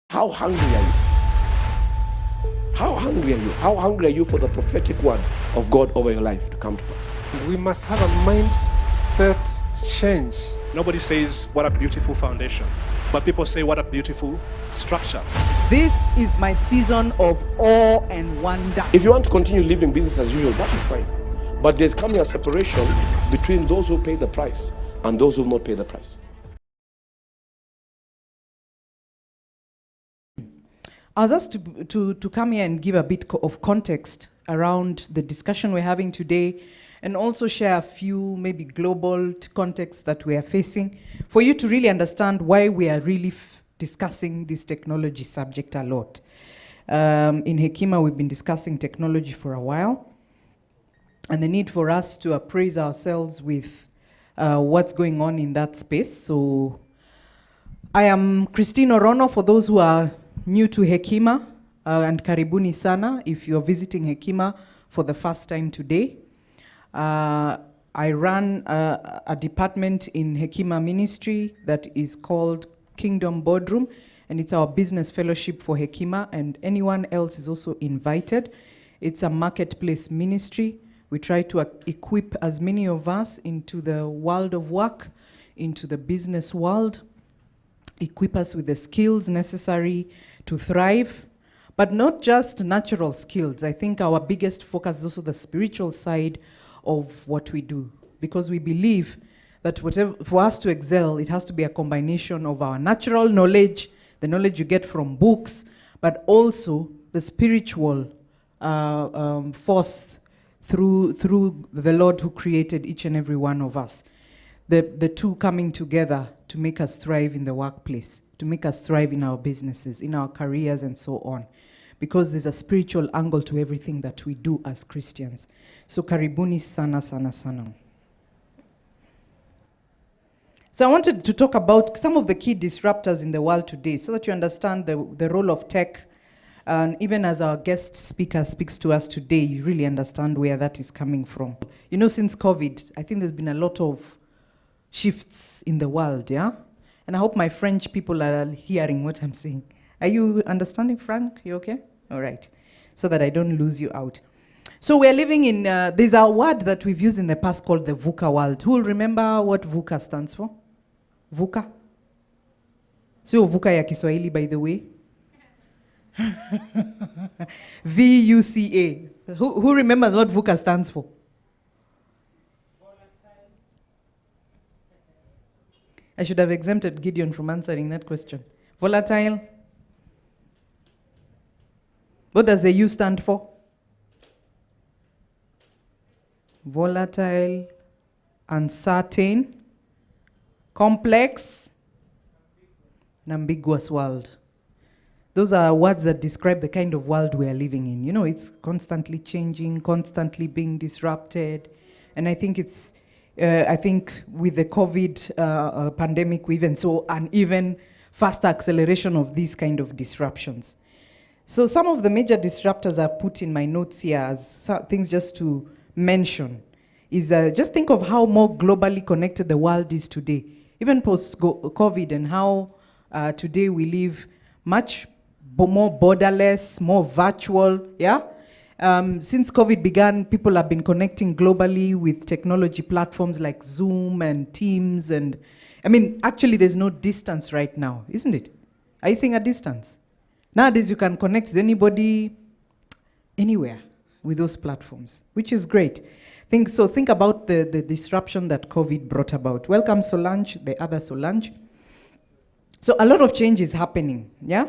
How hungry are you? How hungry are you? How hungry are you for the prophetic word of God over your life to come to pass? We must have a mindset change. Nobody says, what a beautiful foundation, but people say, what a beautiful structure. This is my season of awe and wonder. If you want to continue living business as usual, that is fine. But there's coming a separation between those who pay the price and those who will not pay the price. I was asked to come here and give a bit of context around the discussion we're having today, and also share a few maybe global contexts that we are facing, for you to really understand why we are really discussing this technology subject a lot. In Hekima, we've been discussing technology for a while, and the need for us to appraise ourselves with what's going on in that space. So I am Christine Orono, for those who are new to Hekima, and karibuni sana if you're visiting Hekima for the first time today. I run a department in Hekima ministry that is called Kingdom Boardroom, and it's our business fellowship for Hekima, and anyone else is also invited. It's a marketplace ministry. We try to equip as many of us into the world of work, into the business world, equip us with the skills necessary to thrive, but not just natural skills. I think our biggest focus is also the spiritual side of what we do, because we believe that whatever, for us to excel, it has to be a combination of our natural knowledge, the knowledge you get from books, but also the spiritual force through the Lord who created each and every one of us. The two coming together to make us thrive in the workplace, to make us thrive in our businesses, in our careers, and so on. Because there's a spiritual angle to everything that we do as Christians. So karibuni sana sana sana. So I wanted to talk about some of the key disruptors in the world today, so that you understand the role of tech. And even as our guest speaker speaks to us today, you really understand where that is coming from. You know, since COVID, I think there's been a lot of shifts in the world, yeah? And I hope my French people are hearing what I'm saying. Are you understanding, Frank? You okay? All right. So that I don't lose you out. So we're living in, there's a word that we've used in the past called the VUCA world. Who will remember what VUCA stands for? VUCA? So VUCA ya Kiswahili, by the way. VUCA. Who remembers what VUCA stands for? I should have exempted Gideon from answering that question. Volatile. What does the U stand for? Volatile, uncertain, complex, and ambiguous world. Those are words that describe the kind of world we are living in. You know, it's constantly changing, constantly being disrupted. And I think it's, I think with the COVID pandemic, we even saw an even faster acceleration of these kind of disruptions. So some of the major disruptors I've put in my notes here as things just to mention is just think of how more globally connected the world is today, even post-COVID, and how today we live much more borderless, more virtual, yeah? Since COVID began, people have been connecting globally with technology platforms like Zoom and Teams, and I mean, actually there's no distance right now, isn't it? Are you seeing a distance? Nowadays you can connect with anybody, anywhere with those platforms, which is great. Think about the disruption that COVID brought about. Welcome Solange, the other Solange. So a lot of change is happening, yeah?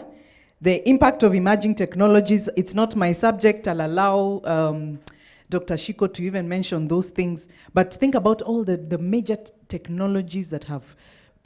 The impact of emerging technologies, it's not my subject. I'll allow Dr. Shiko to even mention those things. But think about all the major technologies that have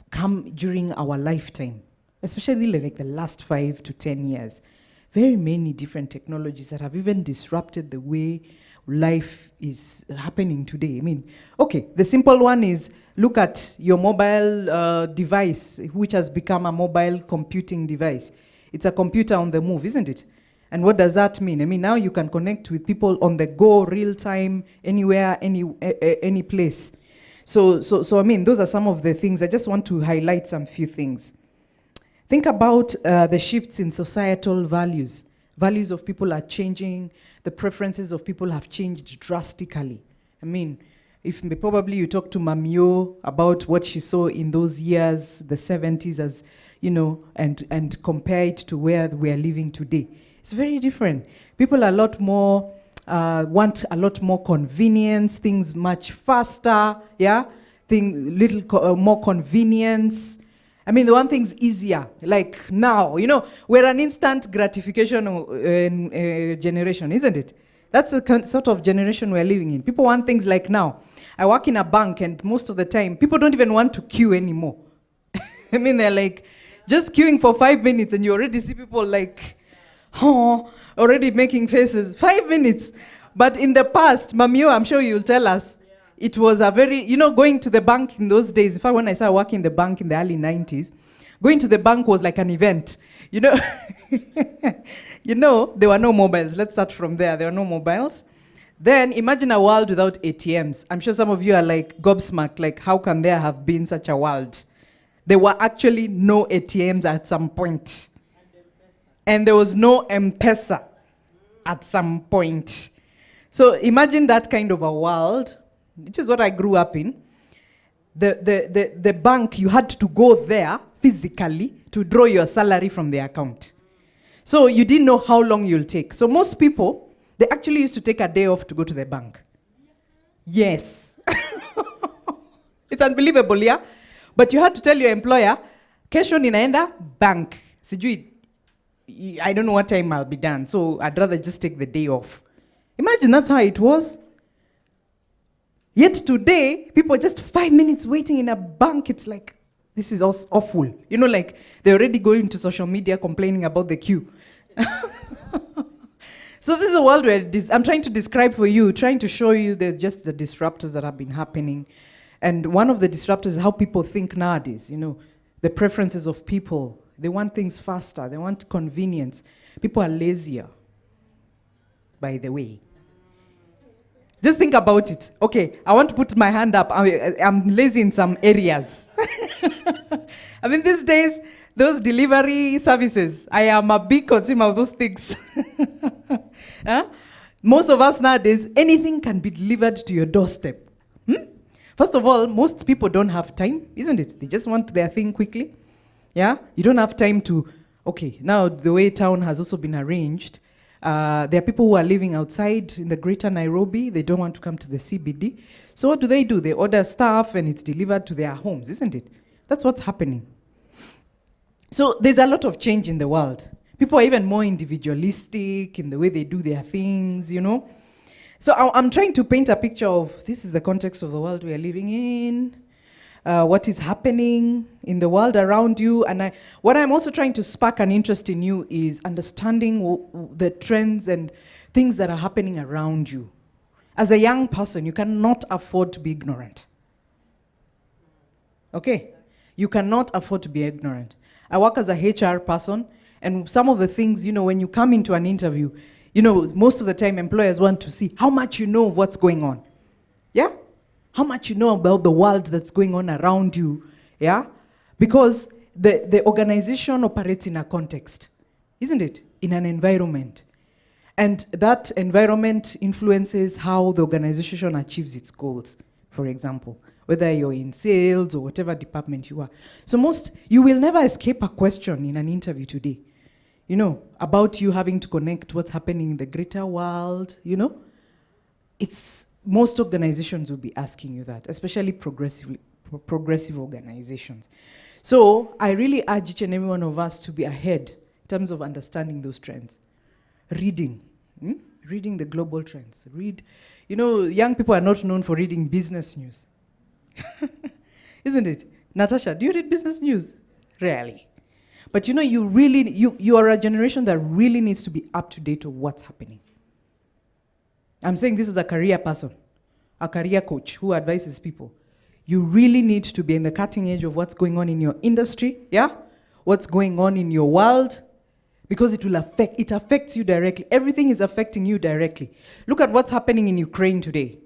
come during our lifetime, especially like the last 5 to 10 years. Very many different technologies that have even disrupted the way life is happening today. I mean, okay, the simple one is look at your mobile device, which has become a mobile computing device. It's a computer on the move, isn't it? And what does that mean? I mean, now you can connect with people on the go, real time, anywhere, any place. So I mean, those are some of the things. I just want to highlight some few things. Think about the shifts in societal values. Values of people are changing. The preferences of people have changed drastically. I mean, if probably you talk to Mamio about what she saw in those years, the 70s, as you know, and compare it to where we are living today, it's very different. People are a lot more want a lot more convenience, things much faster, yeah, more convenience. I mean, the one thing's easier. Like now, you know, we're an instant gratification generation, isn't it? That's the sort of generation we're living in. People want things like now. I work in a bank, and most of the time, people don't even want to queue anymore. I mean, they're like, just queuing for 5 minutes, and you already see people like, oh, already making faces. 5 minutes. But in the past, Mamio, I'm sure you'll tell us, it was a very, you know, going to the bank in those days. In fact, when I started working in the bank in the early 90s, going to the bank was like an event. You know, you know, there were no mobiles. Let's start from there. There were no mobiles. Then imagine a world without ATMs. I'm sure some of you are like gobsmacked, like how can there have been such a world? There were actually no ATMs at some point. And there was no M-Pesa at some point. So imagine that kind of a world, which is what I grew up in. The bank, you had to go there physically to draw your salary from the account. So you didn't know how long you'll take. So most people, they actually used to take a day off to go to the bank. Yes. It's unbelievable, yeah? But you had to tell your employer, kesho ninaenda bank. Sijui, I don't know what time I'll be done, so I'd rather just take the day off. Imagine that's how it was. Yet today, people are just 5 minutes waiting in a bank. It's like, this is awful. You know, like, they're already going to social media complaining about the queue. So this is a world where I'm trying to describe for you, trying to show you just the disruptors that have been happening. And one of the disruptors is how people think nowadays, you know, the preferences of people. They want things faster. They want convenience. People are lazier, by the way. Just think about it. Okay, I want to put my hand up. I'm lazy in some areas. I mean, these days, those delivery services, I am a big consumer of those things. Huh? Most of us nowadays, anything can be delivered to your doorstep. First of all, most people don't have time, isn't it? They just want their thing quickly. Yeah? You don't have time to, okay, now the way town has also been arranged, there are people who are living outside in the greater Nairobi. They don't want to come to the CBD. So what do? They order stuff and it's delivered to their homes, isn't it? That's what's happening. So there's a lot of change in the world. People are even more individualistic in the way they do their things, you know. So I'm trying to paint a picture of this is the context of the world we are living in, what is happening in the world around you. And what I'm also trying to spark an interest in you is understanding the trends and things that are happening around you. As a young person, you cannot afford to be ignorant. Okay? You cannot afford to be ignorant. I work as a HR person, and some of the things, you know, when you come into an interview, you know, most of the time employers want to see how much you know of what's going on. Yeah? How much you know about the world that's going on around you. Yeah? Because the organization operates in a context, isn't it? In an environment. And that environment influences how the organization achieves its goals, for example, whether you're in sales or whatever department you are. So you will never escape a question in an interview today, you know, about you having to connect what's happening in the greater world, you know. Most organizations will be asking you that, especially progressive organizations. So I really urge each and every one of us to be ahead in terms of understanding those trends. Reading the global trends. You know, young people are not known for reading business news. Isn't it? Natasha, do you read business news? Rarely. But you know, you are a generation that really needs to be up to date on what's happening. I'm saying this as a career person, a career coach who advises people. You really need to be in the cutting edge of what's going on in your industry, yeah? What's going on in your world, because it affects you directly. Everything is affecting you directly. Look at what's happening in Ukraine today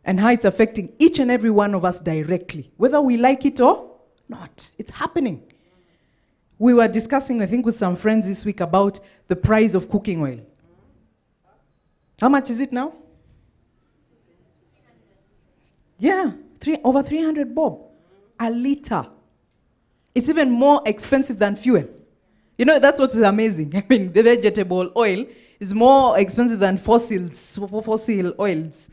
and how it's affecting each and every one of us directly, whether we like it or not. It's happening. We were discussing, I think, with some friends this week about the price of cooking oil. How much is it now? Yeah, over 300 bob a liter. It's even more expensive than fuel. You know, that's what is amazing. I mean, the vegetable oil is more expensive than fossil oils.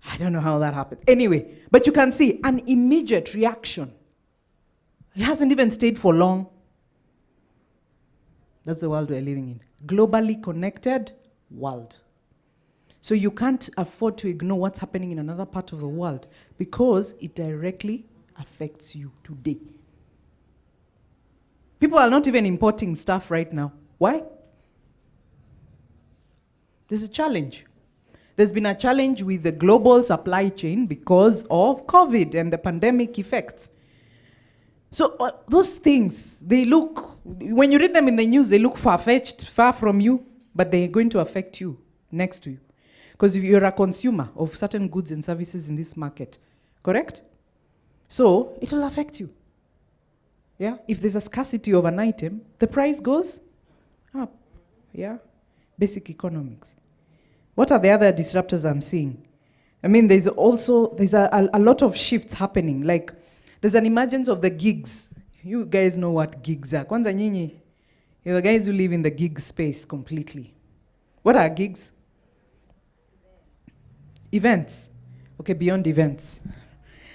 I don't know how that happened. Anyway, but you can see an immediate reaction. It hasn't even stayed for long. That's the world we're living in. Globally connected world. So you can't afford to ignore what's happening in another part of the world because it directly affects you today. People are not even importing stuff right now. Why? There's a challenge. There's been a challenge with the global supply chain because of COVID and the pandemic effects. So those things, they look, when you read them in the news, they look far-fetched, far from you, but they're going to affect you, next to you. Because you're a consumer of certain goods and services in this market, correct? So it will affect you. Yeah? If there's a scarcity of an item, the price goes up. Yeah? Basic economics. What are the other disruptors I'm seeing? I mean, there's a lot of shifts happening. Like, there's an emergence of the gigs. You guys know what gigs are. Kwanza nyinyi, you're the guys who live in the gig space completely. What are gigs? Events. Okay, beyond events.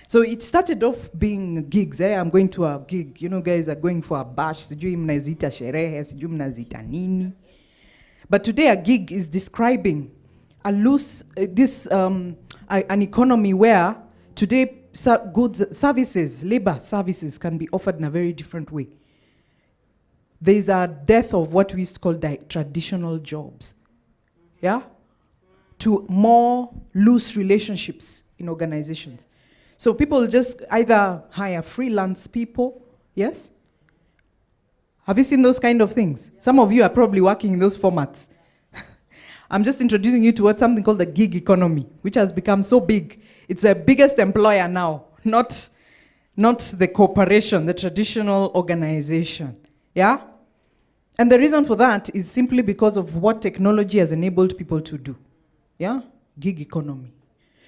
So it started off being gigs. I'm going to a gig. You know, guys are going for a bash. Sijui mnazita sherehe, sijui mnazita nini. But today a gig is describing a loose, an economy where today goods, services, labor services can be offered in a very different way. There's a death of what we used to call traditional jobs. Yeah? To more loose relationships in organizations. So people just either hire freelance people, yes? Have you seen those kind of things? Some of you are probably working in those formats. I'm just introducing you to what's something called the gig economy, which has become so big. It's the biggest employer now, not the corporation, the traditional organization. Yeah? And the reason for that is simply because of what technology has enabled people to do. Yeah? Gig economy.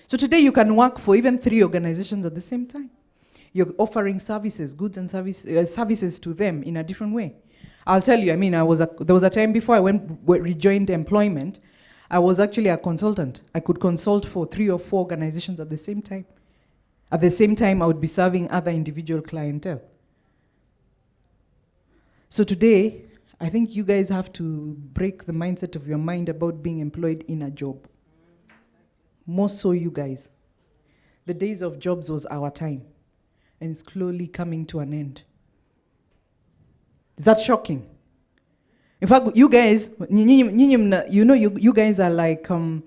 So today you can work for even 3 organizations at the same time. You're offering services, goods and services to them in a different way. I'll tell you, I mean, there was a time before I rejoined employment, I was actually a consultant. I could consult for 3 or 4 organizations at the same time. At the same time, I would be serving other individual clientele. So today, I think you guys have to break the mindset of your mind about being employed in a job. More so you guys. The days of jobs was our time, and it's slowly coming to an end. Is that shocking? In fact, you guys, you guys are like, in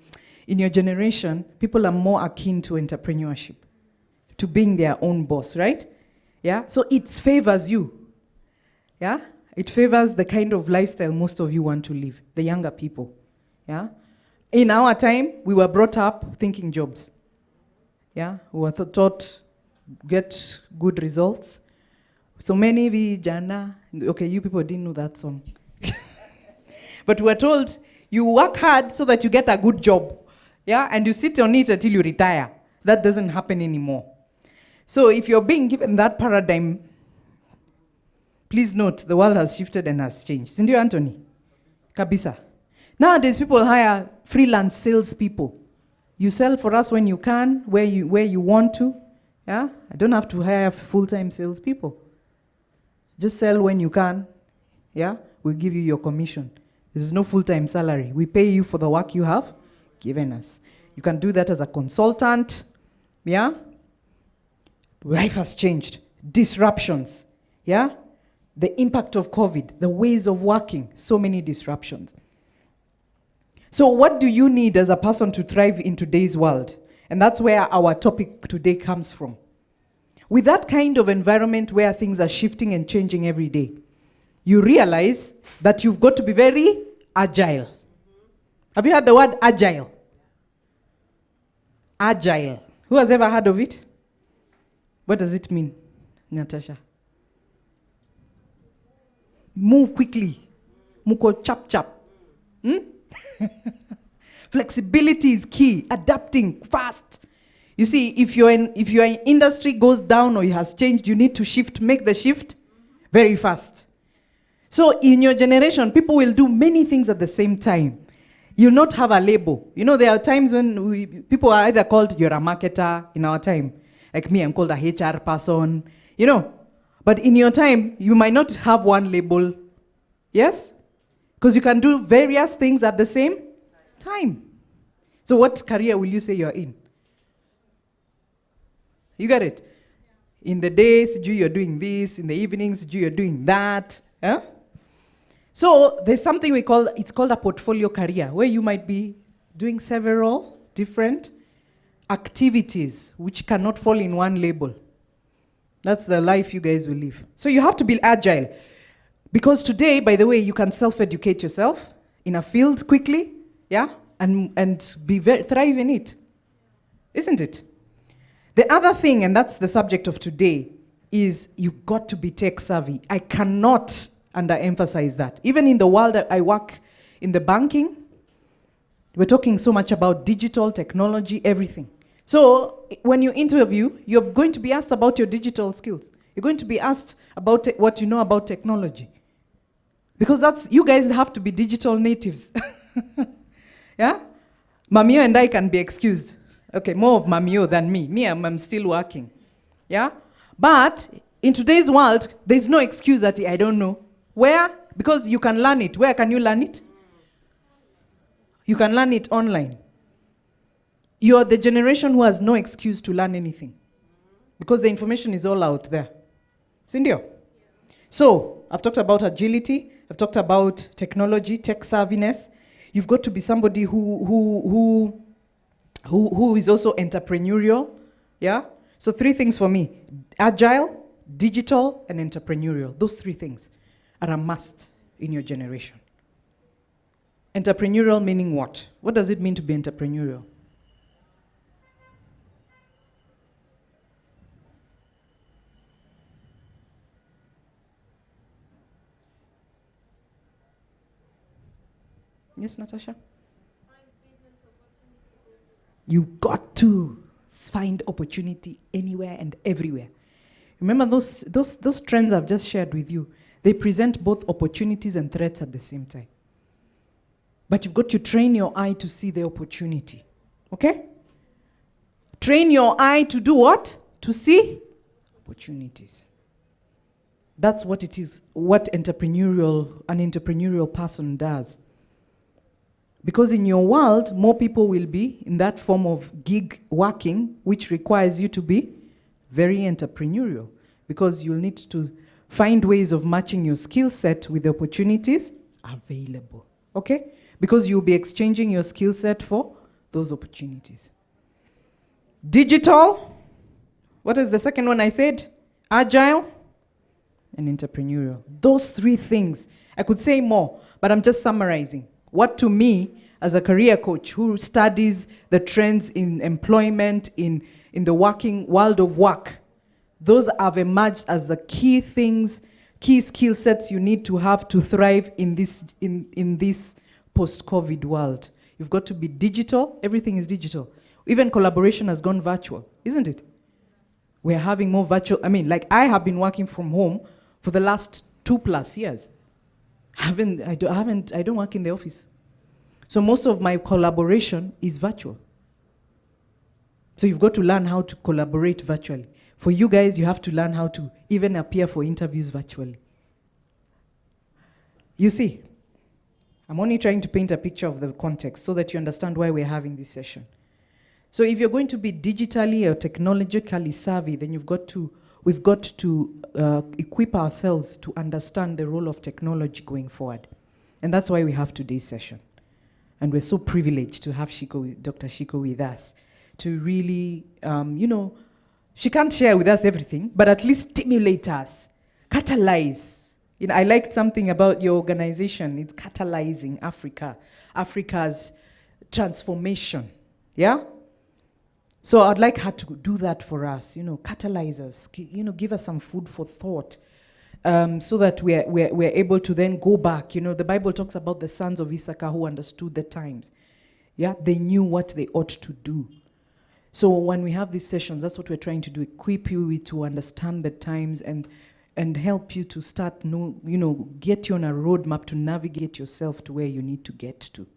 your generation, people are more akin to entrepreneurship, to being their own boss, right? Yeah? So it favors you. Yeah? It favors the kind of lifestyle most of you want to live, the younger people. Yeah? In our time, we were brought up thinking jobs. Yeah? We were taught get good results. So many vijana, okay, you people didn't know that song. But we were told, you work hard so that you get a good job. Yeah? And you sit on it until you retire. That doesn't happen anymore. So if you're being given that paradigm, please note, the world has shifted and has changed. Sindio, Anthony? Kabisa. Nowadays, people hire freelance salespeople. You sell for us when you can, where you want to. Yeah? I don't have to hire full-time salespeople. Just sell when you can. Yeah? We'll give you your commission. This is no full-time salary. We pay you for the work you have given us. You can do that as a consultant. Yeah? Life has changed. Disruptions. Yeah? The impact of COVID, the ways of working, so many disruptions. So what do you need as a person to thrive in today's world? And that's where our topic today comes from. With that kind of environment where things are shifting and changing every day, you realize that you've got to be very agile. Have you heard the word agile? Agile. Who has ever heard of it? What does it mean, Natasha? move quickly. Muko chap chap. Flexibility is key. Adapting fast. You see, if your industry goes down or it has changed, you need to shift, make the shift very fast. So in your generation, people will do many things at the same time. You'll not have a label. You know, there are times when people are either called, you're a marketer in our time. Like me, I'm called a HR person, you know. But in your time, you might not have one label. Yes? Because you can do various things at the same time. So what career will you say you're in? You got it? In the days, you're doing this. In the evenings, you're doing that. Yeah? So there's something it's called a portfolio career, where you might be doing several different activities which cannot fall in one label. That's the life you guys will live. So you have to be agile. Because today, by the way, you can self-educate yourself in a field quickly, yeah, and thrive in it. Isn't it? The other thing, and that's the subject of today, is you've got to be tech savvy. I cannot underemphasize that. Even in the world that I work in the banking, we're talking so much about digital technology, everything. So when you interview, you're going to be asked about your digital skills. You're going to be asked about what you know about technology. Because you guys have to be digital natives. Yeah? Mamio and I can be excused. Okay, more of Mamio than me. Me, I'm still working. Yeah? But in today's world, there's no excuse that I don't know. Where? Because you can learn it. Where can you learn it? You can learn it online. You're the generation who has no excuse to learn anything. Because the information is all out there. Sindio? So, I've talked about agility. I've talked about technology, tech savviness. You've got to be somebody who is also entrepreneurial. Yeah? So 3 things for me. Agile, digital, and entrepreneurial. Those 3 things are a must in your generation. Entrepreneurial meaning what? What does it mean to be entrepreneurial? Yes, Natasha? You got to find opportunity anywhere and everywhere. Remember those trends I've just shared with you, they present both opportunities and threats at the same time. But you've got to train your eye to see the opportunity. Okay? Train your eye to do what? To see opportunities. That's what it is, what an entrepreneurial person does. Because in your world, more people will be in that form of gig working, which requires you to be very entrepreneurial. Because you'll need to find ways of matching your skill set with the opportunities available. Okay? Because you'll be exchanging your skill set for those opportunities. Digital. What is the second one I said? Agile and entrepreneurial. Those 3 things. I could say more, but I'm just summarizing. What to me, as a career coach who studies the trends in employment, in the working world of work, those have emerged as the key things, key skill sets you need to have to thrive in this post-COVID world. You've got to be digital. Everything is digital. Even collaboration has gone virtual, isn't it? We're having more virtual. I mean, like I have been working from home for the last 2+ years. I don't work in the office. So most of my collaboration is virtual. So you've got to learn how to collaborate virtually. For you guys, you have to learn how to even appear for interviews virtually. You see, I'm only trying to paint a picture of the context so that you understand why we're having this session. So if you're going to be digitally or technologically savvy, then we've got to equip ourselves to understand the role of technology going forward. And that's why we have today's session. And we're so privileged to have Dr. Shiko with us to really, she can't share with us everything, but at least stimulate us, catalyze. I liked something about your organization. It's catalyzing Africa's transformation. Yeah? So I'd like her to do that for us, catalyze us, give us some food for thought. so that we're able to then go back. You know, the Bible talks about the sons of Issachar who understood the times. Yeah, they knew what they ought to do. So when we have these sessions, that's what we're trying to do, equip you with to understand the times and help you to start, get you on a roadmap to navigate yourself to where you need to get to.